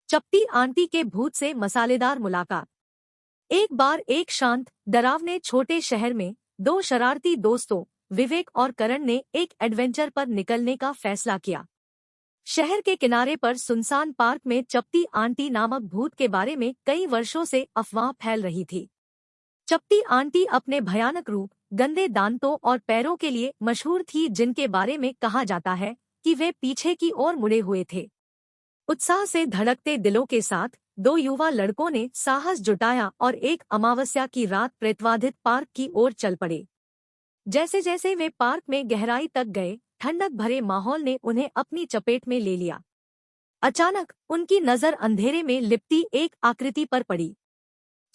चपटी आंटी के भूत से मसालेदार मुलाकात। एक बार एक शांत डरावने छोटे शहर में दो शरारती दोस्तों विवेक और करण ने एक एडवेंचर पर निकलने का फैसला किया। शहर के किनारे पर सुनसान पार्क में चपटी आंटी नामक भूत के बारे में कई वर्षों से अफवाह फैल रही थी। चपटी आंटी अपने भयानक रूप, गंदे दांतों और पैरों के लिए मशहूर थी, जिनके बारे में कहा जाता है कि वे पीछे की ओर मुड़े हुए थे। उत्साह से धड़कते दिलों के साथ दो युवा लड़कों ने साहस जुटाया और एक अमावस्या की रात प्रेतवाधित पार्क की ओर चल पड़े। जैसे जैसे वे पार्क में गहराई तक गए, ठंडक भरे माहौल ने उन्हें अपनी चपेट में ले लिया। अचानक उनकी नजर अंधेरे में लिपटी एक आकृति पर पड़ी।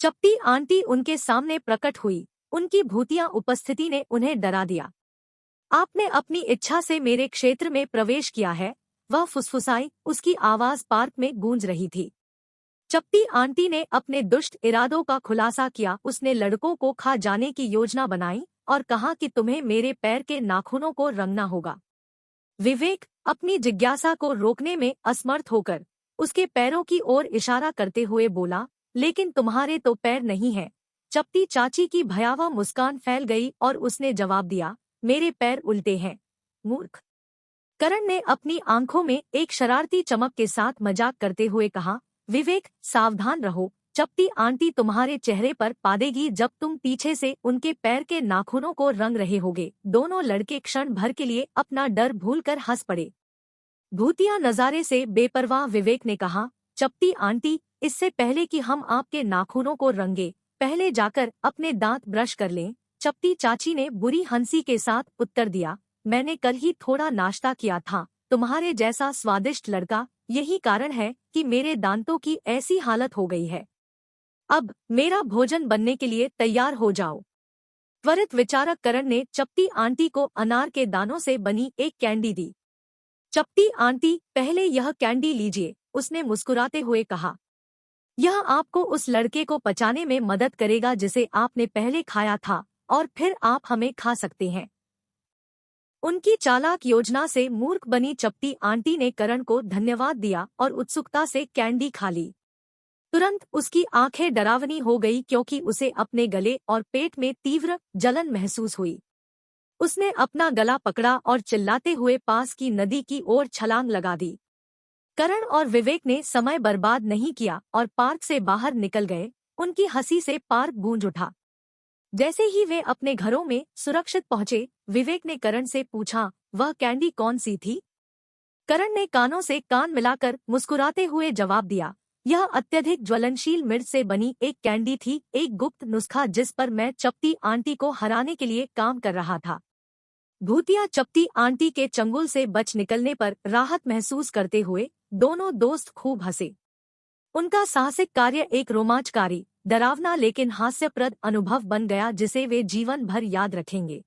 चपटी आंटी उनके सामने प्रकट हुई। उनकी भूतिया उपस्थिति ने उन्हें डरा दिया। आपने अपनी इच्छा से मेरे क्षेत्र में प्रवेश किया है, वह फुसफुसाई। उसकी आवाज पार्क में गूंज रही थी। चपटी आंटी ने अपने दुष्ट इरादों का खुलासा किया। उसने लड़कों को खा जाने की योजना बनाई और कहा कि तुम्हें मेरे पैर के नाखूनों को रंगना होगा। विवेक अपनी जिज्ञासा को रोकने में असमर्थ होकर उसके पैरों की ओर इशारा करते हुए बोला, लेकिन तुम्हारे तो पैर नहीं हैं। चपटी चाची की भयावह मुस्कान फैल गई और उसने जवाब दिया, मेरे पैर उल्टे हैं, मूर्ख। करण ने अपनी आंखों में एक शरारती चमक के साथ मजाक करते हुए कहा, विवेक सावधान रहो, चपटी आंटी तुम्हारे चेहरे पर पादेगी जब तुम पीछे से उनके पैर के नाखूनों को रंग रहे होगे। दोनों लड़के क्षण भर के लिए अपना डर भूलकर हंस पड़े। भूतिया नजारे से बेपरवाह विवेक ने कहा, चपटी आंटी, इससे पहले कि हम आपके नाखूनों को रंगे, पहले जाकर अपने दांत ब्रश कर लें। चपटी चाची ने बुरी हंसी के साथ उत्तर दिया, मैंने कल ही थोड़ा नाश्ता किया था, तुम्हारे जैसा स्वादिष्ट लड़का, यही कारण है कि मेरे दांतों की ऐसी हालत हो गई है। अब मेरा भोजन बनने के लिए तैयार हो जाओ। त्वरित विचारक करण ने चपटी आंटी को अनार के दानों से बनी एक कैंडी दी। चपटी आंटी, पहले यह कैंडी लीजिए, उसने मुस्कुराते हुए कहा। यह आपको उस लड़के को पचाने में मदद करेगा जिसे आपने पहले खाया था, और फिर आप हमें खा सकते हैं। उनकी चालाक योजना से मूर्ख बनी चपटी आंटी ने करण को धन्यवाद दिया और उत्सुकता से कैंडी खा ली। तुरंत उसकी आंखें डरावनी हो गई क्योंकि उसे अपने गले और पेट में तीव्र जलन महसूस हुई। उसने अपना गला पकड़ा और चिल्लाते हुए पास की नदी की ओर छलांग लगा दी। करण और विवेक ने समय बर्बाद नहीं किया और पार्क से बाहर निकल गए। उनकी हंसी से पार्क गूंज उठा। जैसे ही वे अपने घरों में सुरक्षित पहुंचे, विवेक ने करण से पूछा, वह कैंडी कौन सी थी? करण ने कानों से कान मिलाकर मुस्कुराते हुए जवाब दिया, यह अत्यधिक ज्वलनशील मिर्च से बनी एक कैंडी थी, एक गुप्त नुस्खा जिस पर मैं चपटी आंटी को हराने के लिए काम कर रहा था। भूतिया चपटी आंटी के चंगुल से बच निकलने पर राहत महसूस करते हुए दोनों दोस्त खूब हंसे। उनका साहसिक कार्य एक रोमांचकारी, डरावना लेकिन हास्यप्रद अनुभव बन गया जिसे वे जीवन भर याद रखेंगे।